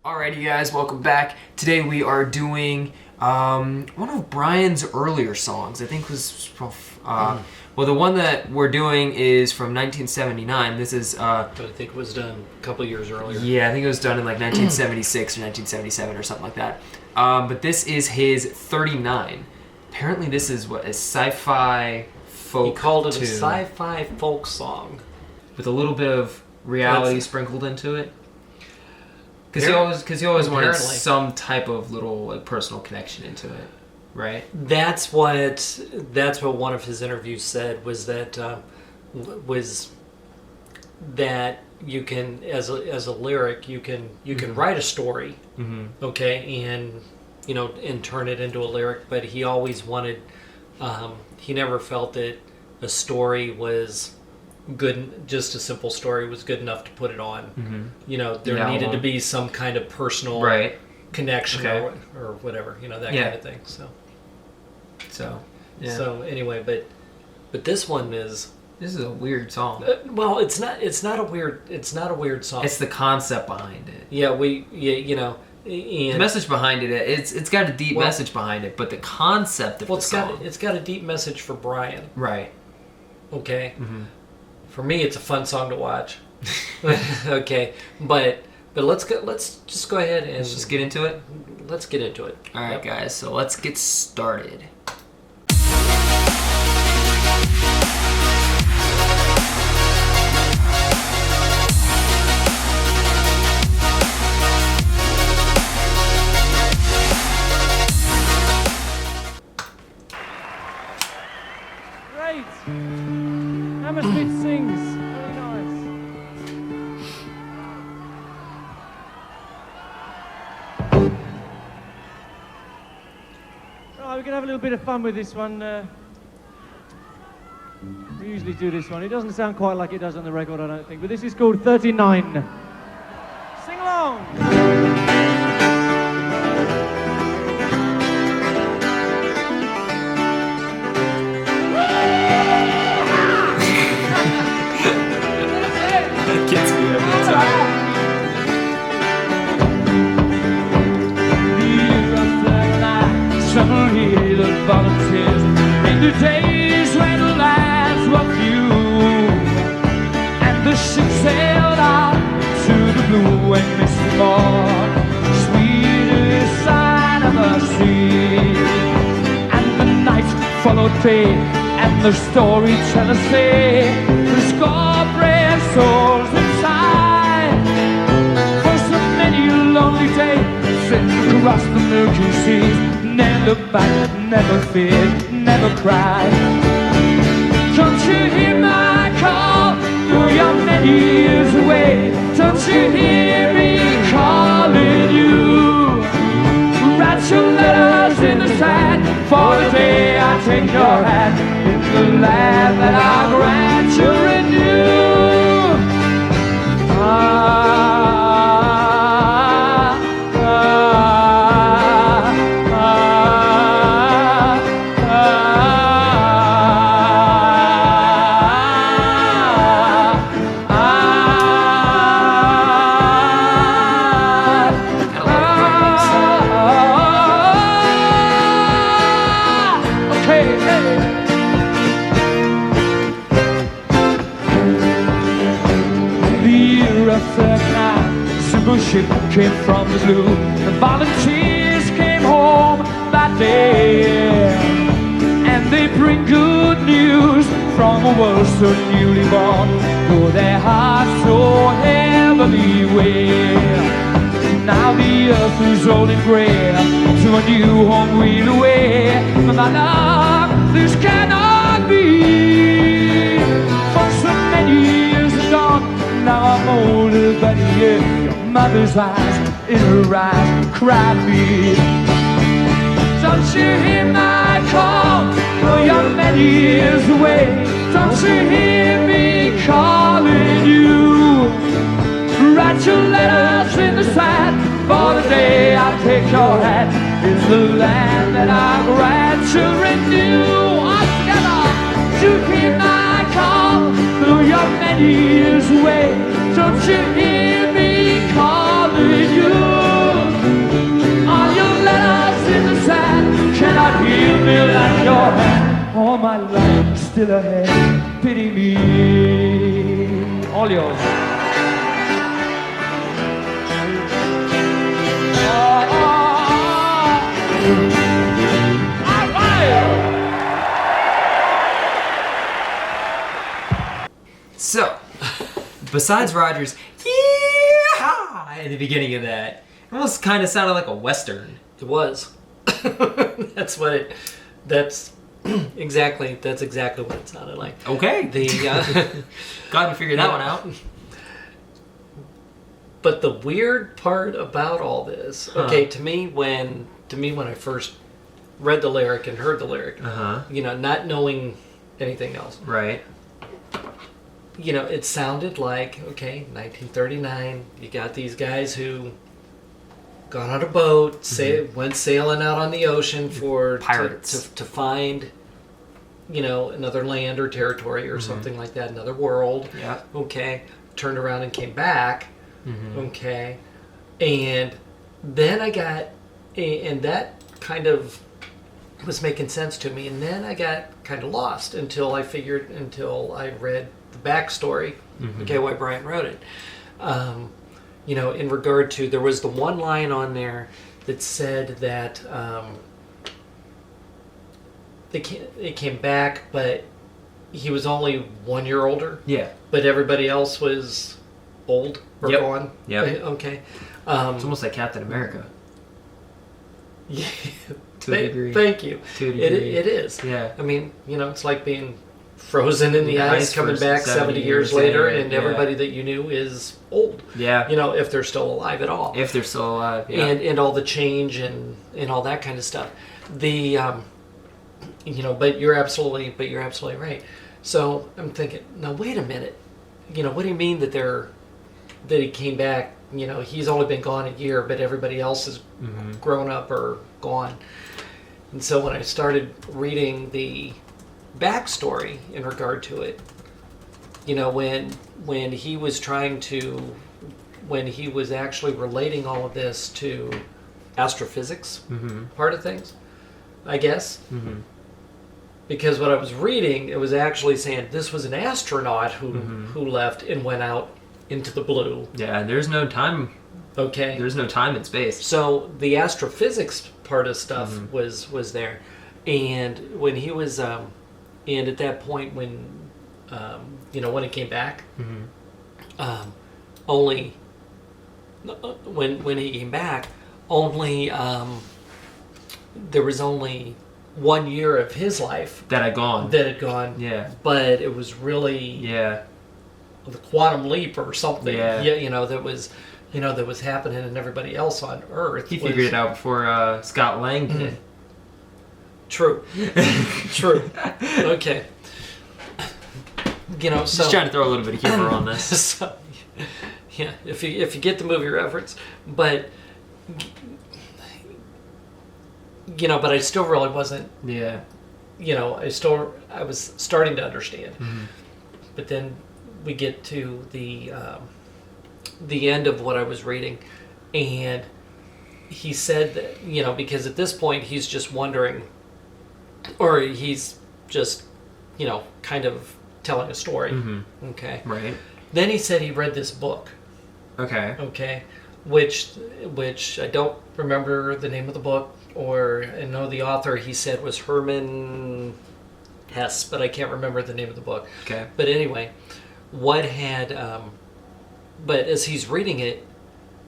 Alrighty guys, welcome back. Today we are doing one of Brian's earlier songs. I think was from, well, the one that we're doing is from 1979. This is But I think it was done a couple years earlier. yeah, I think it was done in like 1976 or 1977 or something like that. But this is his 39. Apparently this is what a sci-fi folk He called it tune a sci-fi folk song. with a little bit of reality sprinkled into it. Because he always wanted Apparently. some type of little like personal connection into it, right? That's what one of his interviews said was that you can as a lyric you can write a story, okay, and turn it into a lyric, but he always wanted he never felt that a story was good, just a simple story was good enough to put it on. There needed to be some kind of personal connection or whatever, that kind of thing. So anyway, but this one is a weird song. well, it's not a weird song. It's the concept behind it. And The message behind it, it's got a deep message behind it, but the concept of the song, it's got a deep message for Brian. right? Okay. For me, it's a fun song to watch. Okay, but let's just go ahead and Let's just get into it. Let's get into it. All right, guys. So let's get started. Great! Hammersmith sings. Very nice. Right, we're going to have a little bit of fun with this one. We usually do this one. It doesn't sound quite like it does on the record, I don't think. But this is called 39. Sing along! It gets me every time. Summer heat of volunteers in the days when the lads were few and the ship sailed out to the blue and misty morn, sweetest sight of the sea. And the night followed day, and the storytellers say the score brave souls inside for so many lonely days since across the Milky Seas. Never look back, never fear, never cry. Don't you hear my call? Though you're many years away, don't you hear me calling you? Write your letters in the sand for the day I take your hand in the land that I grant you renew. Ship came from the blue. The volunteers came home that day, and they bring good news from a world so newly born, though their hearts so heavily weigh. Now the earth is old and grey, to a new home we'll away. My love, this cannot be, for so many years are gone. Now I'm older, but yeah, mother's eyes, in her eyes, cry me. Don't you hear my call? Though you're many years away, don't you hear me calling you? Write your letters in the sand for the day I take your hand in the land that I grant you renew. All together, you hear my call? Though you're many years away, don't you hear me calling you? my life still ahead. Pity me. All yours. So, besides Roger's "yeah" at the beginning of that, it almost kind of sounded like a Western. It was. That's exactly what it sounded like. Okay. Glad we figured that one out. But the weird part about all this, to me when I first read the lyric and heard the lyric, not knowing anything else, right? It sounded like 1939. You got these guys who got on a boat, went sailing out on the ocean for pirates to find, another land or territory or something like that, another world. Yeah. Okay. Turned around and came back. Okay. And then I got, and that kind of was making sense to me. And then I got kind of lost until I read the backstory. Why Brian wrote it. In regard to, there was the one line on there that said that it came back, but he was only 1 year older. Yeah. But everybody else was old or gone. Yep. Okay. It's almost like Captain America. Yeah. To a degree. Thank you. To a degree. It is. Yeah. I mean, it's like being frozen in the ice, coming back 70 years later, and everybody that you knew is old. Yeah. If they're still alive at all. If they're still alive, yeah. And all the change and all that kind of stuff. The but you're absolutely right. So I'm thinking, now wait a minute. What do you mean that he came back? He's only been gone a year, but everybody else is grown up or gone. And so when I started reading the backstory in regard to it, when he was actually relating all of this to astrophysics part of things, I guess. Because what I was reading, it was actually saying this was an astronaut who left and went out into the blue. Yeah, there's no time. Okay. There's no time and space. So the astrophysics part of stuff was there. And when he was, and at that point when it came back, only, when he came back, only, there was only 1 year of his life that had gone. Yeah. But it was really the quantum leap or something. Yeah. That was happening, and everybody else on Earth. He figured it out before Scott Lang did. True. Okay. Just trying to throw a little bit of humor on this. So, yeah, if you get the movie reference, but but I still really wasn't. Yeah. I was starting to understand, but then we get to the end of what I was reading, and he said that because at this point he's just wondering, or he's just kind of telling a story. Okay. Right. Then he said he read this book. Okay. Which I don't remember the name of the book, I know the author he said was Herman Hesse, but I can't remember the name of the book. Okay. But anyway, but as he's reading it,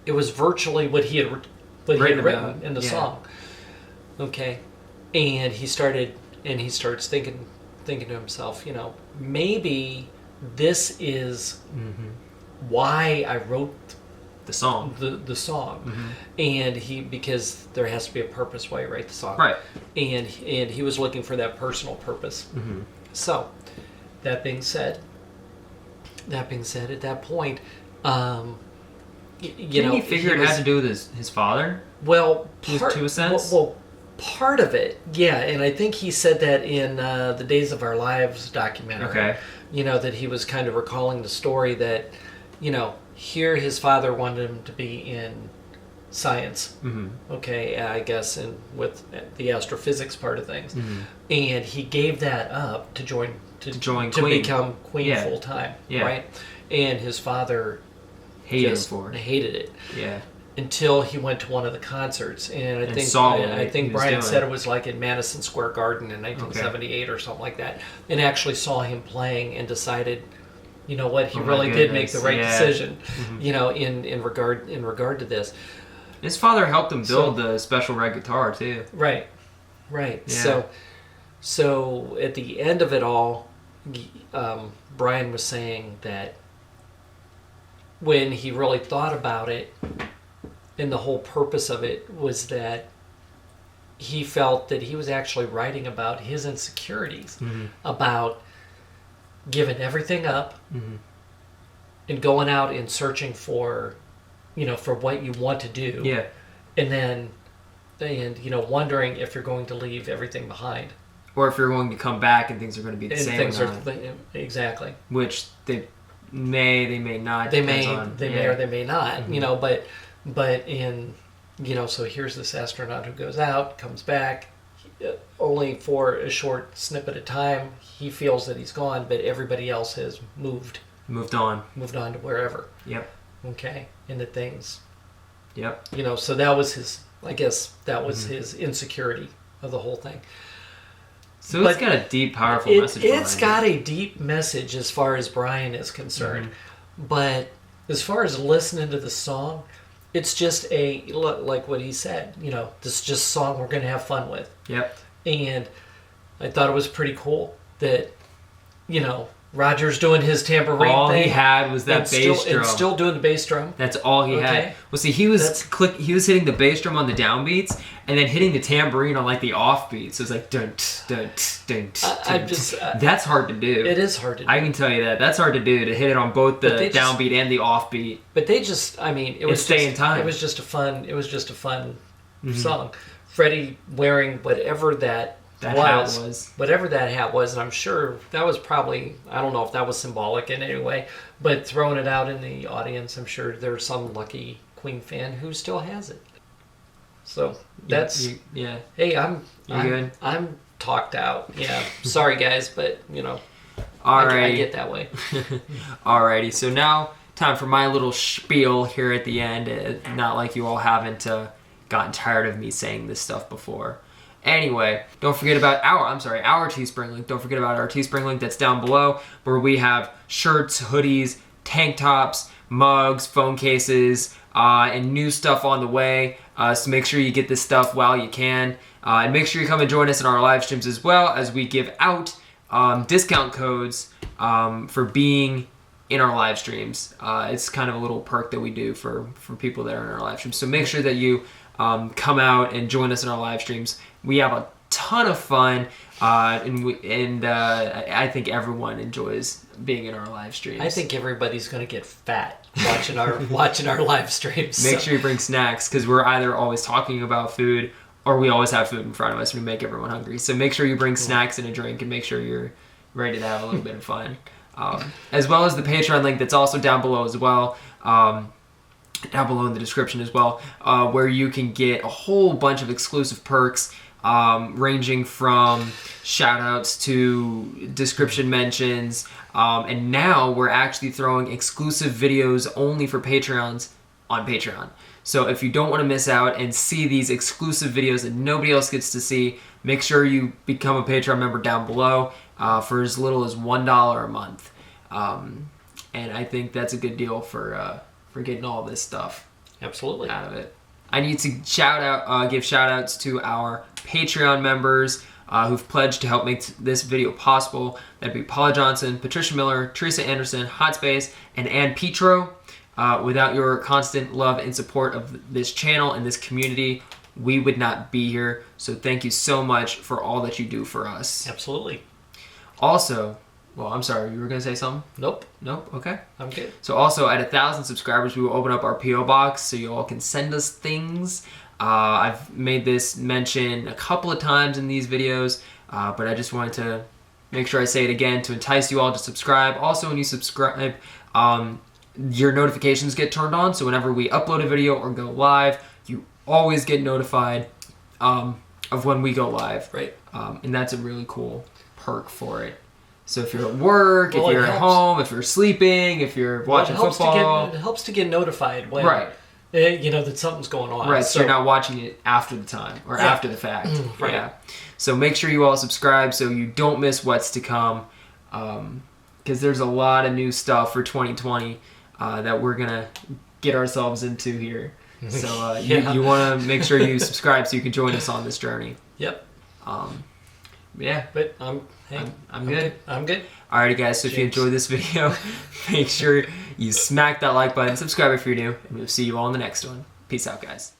it was virtually what he had written in the song. Okay. And he starts thinking to himself, maybe this is why I wrote the song. The song. And because there has to be a purpose why you write the song. Right. And he was looking for that personal purpose. So, that being said, at that point, Didn't he figure it had to do with his father? Well, to a sense. Well, part of it, yeah, and I think he said that in the Days of Our Lives documentary. Okay. That he was kind of recalling the story that, here his father wanted him to be in science. Okay, I guess, and with the astrophysics part of things, and he gave that up to join to become Queen full time, right? And his father hated it. Yeah. Until he went to one of the concerts, and I think Brian said it was like in Madison Square Garden in 1978 or something like that, and actually saw him playing and decided, you know what, he really did make the right decision, you know, in regard to this. His father helped him build the special red guitar too. Right. Yeah. So at the end of it all, Brian was saying that when he really thought about it, and the whole purpose of it was that he felt that he was actually writing about his insecurities, about giving everything up and going out and searching for, you know, for what you want to do. Yeah. And you know, wondering if you're going to leave everything behind. Or if you're going to come back and things are going to be the same. Exactly. Which they may not. They may or they may not, you know, but in, you know, so here's this astronaut who goes out, comes back, only for a short snippet of time. He feels that he's gone, but everybody else has moved on to wherever. Yep. Okay. Into things. Yep. You know, so that was his, I guess that was his insecurity of the whole thing. So it's got a deep, powerful message. It's got a deep message as far as Brian is concerned. But as far as listening to the song, it's just like what he said, you know, this is just a song we're going to have fun with. Yep. And I thought it was pretty cool that, you know, Roger's doing his tambourine thing. All he had was that bass drum. And still doing the bass drum. That's all he had. Well, see, he was hitting the bass drum on the downbeats and then hitting the tambourine on like the offbeats. So it's like dun dun dun dun. That's hard to do. It is hard to do. I can tell you that. That's hard to do, to hit it on both the downbeat and the offbeat. But they just, I mean, it was stay in time. It was just a fun song. Freddie wearing whatever that hat was, and I'm sure that was probably, I don't know if that was symbolic in any way, but throwing it out in the audience, I'm sure there's some lucky Queen fan who still has it. So that's hey, I'm talked out. Yeah, sorry guys, but you know, I get that way. Alrighty, so now time for my little spiel here at the end. Not like you all haven't gotten tired of me saying this stuff before. Anyway, don't forget about our Teespring link. Don't forget about our Teespring link that's down below, where we have shirts, hoodies, tank tops, mugs, phone cases, and new stuff on the way. So make sure you get this stuff while you can. And make sure you come and join us in our live streams as well, as we give out discount codes for being in our live streams. It's kind of a little perk that we do for people that are in our live streams. So make sure that you come out and join us in our live streams. We have a ton of fun, and I think everyone enjoys being in our live streams. I think everybody's going to get fat watching our live streams. Make sure you bring snacks, because we're either always talking about food or we always have food in front of us and we make everyone hungry. So make sure you bring snacks and a drink, and make sure you're ready to have a little bit of fun. As well as the Patreon link that's also down below as well. Down below in the description as well, where you can get a whole bunch of exclusive perks, ranging from shout-outs to description mentions, and now we're actually throwing exclusive videos only for Patreons on Patreon. So if you don't want to miss out and see these exclusive videos that nobody else gets to see, make sure you become a Patreon member down below for as little as $1 a month. And I think that's a good deal for getting all this stuff absolutely out of it. I need to give shout outs to our Patreon members who've pledged to help make this video possible. That'd be Paula Johnson, Patricia Miller, Teresa Anderson, Hot Space, and Petro. Without your constant love and support of this channel and this community, we would not be here. So thank you so much for all that you do for us. Absolutely. Also, well, I'm sorry, you were going to say something? Nope. Okay. I'm good. So also, at 1,000 subscribers, we will open up our P.O. box so you all can send us things. I've made this mention a couple of times in these videos, but I just wanted to make sure I say it again to entice you all to subscribe. Also, when you subscribe, your notifications get turned on, so whenever we upload a video or go live, always get notified of when we go live. Right. And that's a really cool perk for it. So if you're at work, Well, if you're it at helps. home, if you're sleeping, if you're watching football. It helps to get notified when, Right. that something's going on. Right, so you're not watching it after the time or after the fact. Right. Yeah. So make sure you all subscribe so you don't miss what's to come. Because there's a lot of new stuff for 2020 that we're going to get ourselves into here. So you want to make sure you subscribe so you can join us on this journey. Yep. Yeah. But I'm good. I'm good. Alrighty, guys. So if you enjoyed this video, make sure you smack that like button, subscribe if you're new, and we'll see you all in the next one. Peace out, guys.